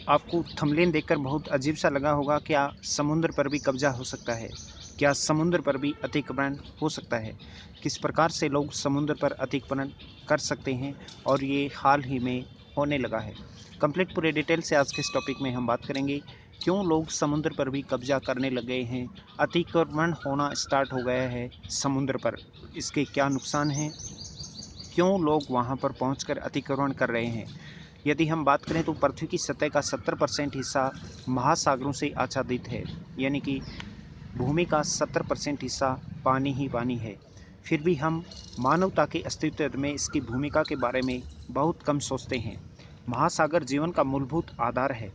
आपको थंबनेल देखकर बहुत अजीब सा लगा होगा, क्या समुद्र पर भी कब्जा हो सकता है? क्या समुद्र पर भी अतिक्रमण हो सकता है? किस प्रकार से लोग समुद्र पर अतिक्रमण कर सकते हैं और ये हाल ही में होने लगा है। कंप्लीट पूरे डिटेल से आज के इस टॉपिक में हम बात करेंगे। क्यों लोग समुद्र पर भी कब्जा करने लग गए हैं, अतिक्रमण होना स्टार्ट हो गया है समुद्र पर, इसके क्या नुकसान हैं, क्यों लोग वहाँ पर पहुँचकर अतिक्रमण कर रहे हैं। यदि हम बात करें तो पृथ्वी की सतह का 70% हिस्सा महासागरों से आच्छादित है, यानी कि भूमि का 70% हिस्सा पानी ही पानी है। फिर भी हम मानवता के अस्तित्व में इसकी भूमिका के बारे में बहुत कम सोचते हैं। महासागर जीवन का मूलभूत आधार है।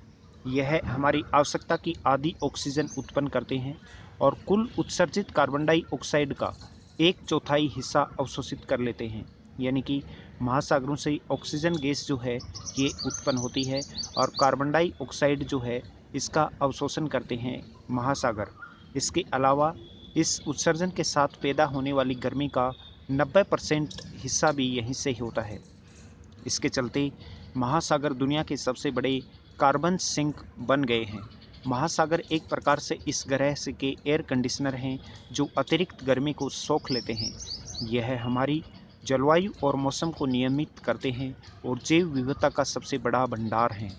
यह हमारी आवश्यकता की आधी ऑक्सीजन उत्पन्न करते हैं और कुल उत्सर्जित कार्बन डाइऑक्साइड का 1/4 हिस्सा अवशोषित कर लेते हैं। यानी कि महासागरों से ऑक्सीजन गैस जो है ये उत्पन्न होती है और कार्बन डाइऑक्साइड जो है इसका अवशोषण करते हैं महासागर। इसके अलावा इस उत्सर्जन के साथ पैदा होने वाली गर्मी का 90% हिस्सा भी यहीं से होता है। इसके चलते महासागर दुनिया के सबसे बड़े कार्बन सिंक बन गए हैं। महासागर एक प्रकार से इस ग्रह से के एयर कंडीशनर हैं जो अतिरिक्त गर्मी को सोख लेते हैं। यह हमारी जलवायु और मौसम को नियमित करते हैं और जैव विविधता का सबसे बड़ा भंडार हैं।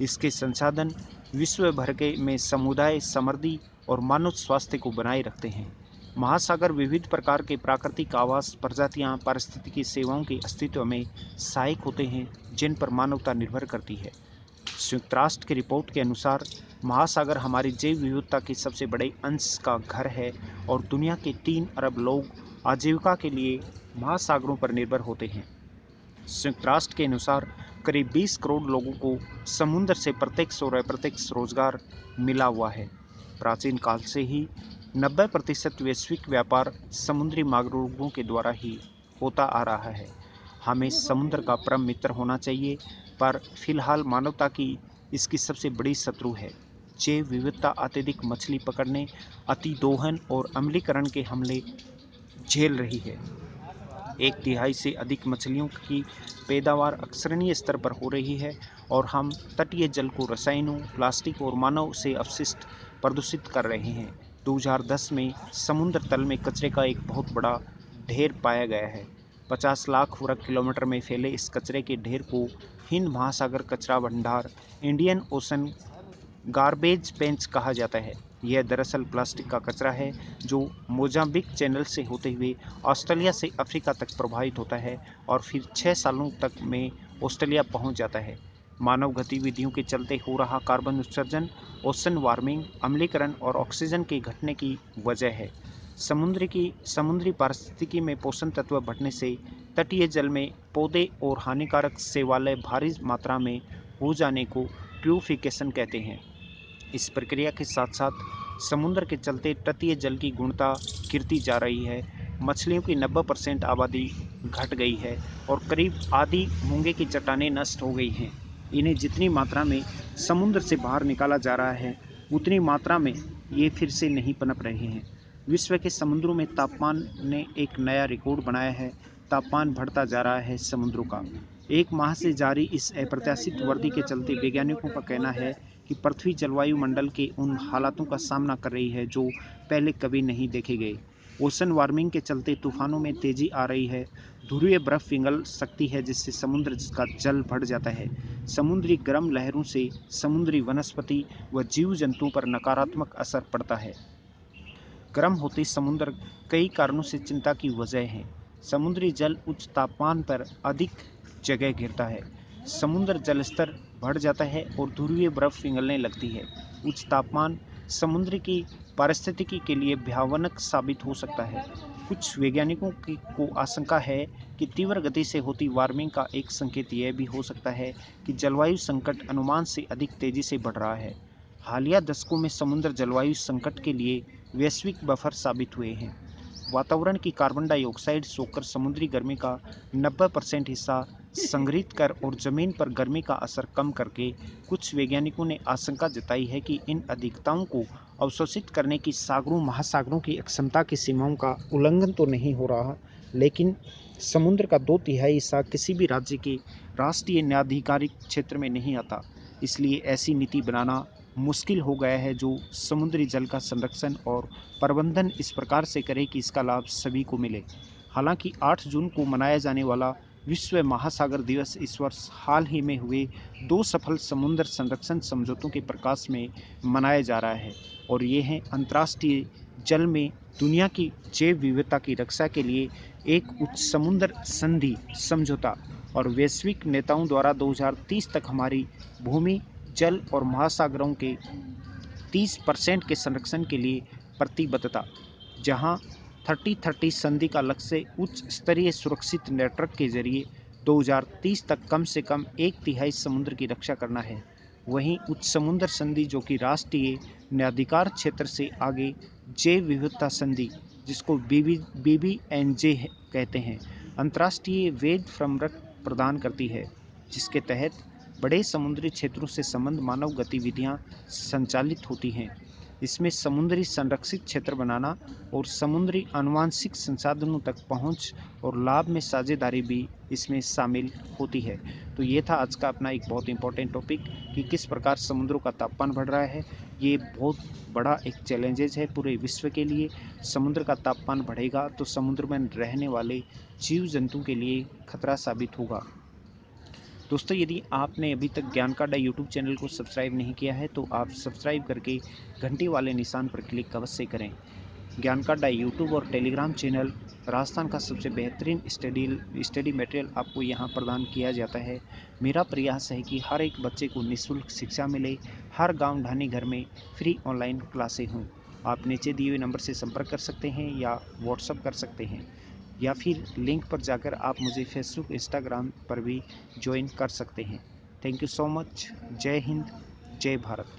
इसके संसाधन विश्व भर के में समुदाय, समृद्धि और मानव स्वास्थ्य को बनाए रखते हैं। महासागर विविध प्रकार के प्राकृतिक आवास, प्रजातियां, पारिस्थितिकी सेवाओं के अस्तित्व में सहायक होते हैं, जिन पर मानवता निर्भर करती है। संयुक्त राष्ट्र की रिपोर्ट के अनुसार महासागर हमारी जैव विविधता के सबसे बड़े अंश का घर है और दुनिया के 3 अरब लोग आजीविका के लिए महासागरों पर निर्भर होते हैं। संयुक्त राष्ट्र के अनुसार करीब 20 करोड़ लोगों को समुद्र से प्रत्यक्ष और अप्रत्यक्ष रोजगार मिला हुआ है। प्राचीन काल से ही 90% वैश्विक व्यापार समुद्री मार्गों के द्वारा ही होता आ रहा है। हमें समुद्र का परम मित्र होना चाहिए, पर फिलहाल मानवता की इसकी सबसे बड़ी शत्रु है। जैव विविधता अत्यधिक मछली पकड़ने, अतिदोहन और अम्लीकरण के हमले झेल रही है। 1/3 से अधिक मछलियों की पैदावार अक्षरणीय स्तर पर हो रही है और हम तटीय जल को रसायनों, प्लास्टिक और मानव से अपशिष्ट प्रदूषित कर रहे हैं। 2010 में समुद्र तल में कचरे का एक बहुत बड़ा ढेर पाया गया है। 50 लाख वर्ग किलोमीटर में फैले इस कचरे के ढेर को हिंद महासागर कचरा भंडार, इंडियन ओशन गार्बेज पेंच कहा जाता है। यह दरअसल प्लास्टिक का कचरा है जो मोजाम्बिक चैनल से होते हुए ऑस्ट्रेलिया से अफ्रीका तक प्रवाहित होता है और फिर 6 सालों तक में ऑस्ट्रेलिया पहुंच जाता है। मानव गतिविधियों के चलते हो रहा कार्बन उत्सर्जन, ओशन वार्मिंग, अम्लीकरण और ऑक्सीजन के घटने की वजह है। समुद्री पारिस्थितिकी में पोषण तत्व बढ़ने से तटीय जल में पौधे और हानिकारक शैवाल भारी मात्रा में हो जाने को ट्यूफिकेशन कहते हैं। इस प्रक्रिया के साथ साथ समुद्र के चलते तटीय जल की गुणवत्ता गिरती जा रही है। मछलियों की 90% आबादी घट गई है और करीब आधी मूंगे की चट्टानें नष्ट हो गई हैं। इन्हें जितनी मात्रा में समुद्र से बाहर निकाला जा रहा है, उतनी मात्रा में ये फिर से नहीं पनप रहे हैं। विश्व के समुद्रों में तापमान ने एक नया रिकॉर्ड बनाया है। तापमान बढ़ता जा रहा है समुद्रों का। एक माह से जारी इस अप्रत्याशित वृद्धि के चलते वैज्ञानिकों का कहना है कि पृथ्वी जलवायु मंडल के उन हालातों का सामना कर रही है जो पहले कभी नहीं देखे गए। ओशन वार्मिंग के चलते तूफानों में तेजी आ रही है। ध्रुवीय बर्फ पिघल सकती है जिससे समुद्र का जल बढ़ जाता है। समुद्री गर्म लहरों से समुद्री वनस्पति व जीव जंतुओं पर नकारात्मक असर पड़ता है। गर्म होते समुद्र कई कारणों से चिंता की वजह है। समुद्री जल उच्च तापमान पर अधिक जगह घेरता है। समुद्र जल स्तर बढ़ जाता है और ध्रुवीय बर्फ पिघलने लगती है। उच्च तापमान समुद्र की पारिस्थितिकी के लिए भयानक साबित हो सकता है। कुछ वैज्ञानिकों को आशंका है कि तीव्र गति से होती वार्मिंग का एक संकेत यह भी हो सकता है कि जलवायु संकट अनुमान से अधिक तेजी से बढ़ रहा है। हालिया दशकों में समुद्र जलवायु संकट के लिए वैश्विक बफर साबित हुए हैं। वातावरण की कार्बन डाइऑक्साइड सोखकर समुद्री गर्मी का 90% हिस्सा संग्रहित कर और जमीन पर गर्मी का असर कम करके कुछ वैज्ञानिकों ने आशंका जताई है कि इन अधिकताओं को अवशोषित करने की सागरों महासागरों की क्षमता की सीमाओं का उल्लंघन तो नहीं हो रहा, लेकिन समुद्र का 2/3 हिस्सा किसी भी राज्य के राष्ट्रीय न्यायाधिकारिक क्षेत्र में नहीं आता। इसलिए ऐसी नीति बनाना मुश्किल हो गया है जो समुद्री जल का संरक्षण और प्रबंधन इस प्रकार से करे कि इसका लाभ सभी को मिले। हालांकि 8 जून को मनाया जाने वाला विश्व महासागर दिवस इस वर्ष हाल ही में हुए 2 सफल समुद्र संरक्षण समझौतों के प्रकाश में मनाया जा रहा है, और ये हैं अंतर्राष्ट्रीय जल में दुनिया की जैव विविधता की रक्षा के लिए एक उच्च समुद्र संधि समझौता, और वैश्विक नेताओं द्वारा 2030 तक हमारी भूमि, जल और महासागरों के 30% के संरक्षण के लिए प्रतिबद्धता, जहां 30-30 संधि का लक्ष्य उच्च स्तरीय सुरक्षित नेटवर्क के जरिए 2030 तक कम से कम 1/3 समुद्र की रक्षा करना है। वहीं उच्च समुद्र संधि जो कि राष्ट्रीय न्यायाधिकार क्षेत्र से आगे जैव विविधता संधि, जिसको BBNJ कहते हैं, अंतर्राष्ट्रीय वैध फ्रेमवर्क प्रदान करती है, जिसके तहत बड़े समुद्री क्षेत्रों से संबंध मानव गतिविधियां संचालित होती हैं। इसमें समुद्री संरक्षित क्षेत्र बनाना और समुद्री आनुवांशिक संसाधनों तक पहुंच और लाभ में साझेदारी भी इसमें शामिल होती है। तो ये था आज का अपना एक बहुत इंपॉर्टेंट टॉपिक कि किस प्रकार समुद्रों का तापमान बढ़ रहा है। ये बहुत बड़ा एक चैलेंजेस है पूरे विश्व के लिए। समुद्र का तापमान बढ़ेगा तो समुद्र में रहने वाले जीव जंतु के लिए खतरा साबित होगा। दोस्तों, यदि आपने अभी तक ज्ञान का अड्डा यूट्यूब चैनल को सब्सक्राइब नहीं किया है तो आप सब्सक्राइब करके घंटी वाले निशान पर क्लिक अवश्य करें। ज्ञान का अड्डा यूट्यूब और टेलीग्राम चैनल राजस्थान का सबसे बेहतरीन स्टडी मटेरियल आपको यहाँ प्रदान किया जाता है। मेरा प्रयास है कि हर एक बच्चे को निःशुल्क शिक्षा मिले, हर गांव ढाणी घर में फ्री ऑनलाइन क्लासें हों। आप नीचे दिए हुए नंबर से संपर्क कर सकते हैं या व्हाट्सअप कर सकते हैं, या फिर लिंक पर जाकर आप मुझे फेसबुक, इंस्टाग्राम पर भी ज्वाइन कर सकते हैं। Thank you so much. जय हिंद, जय भारत।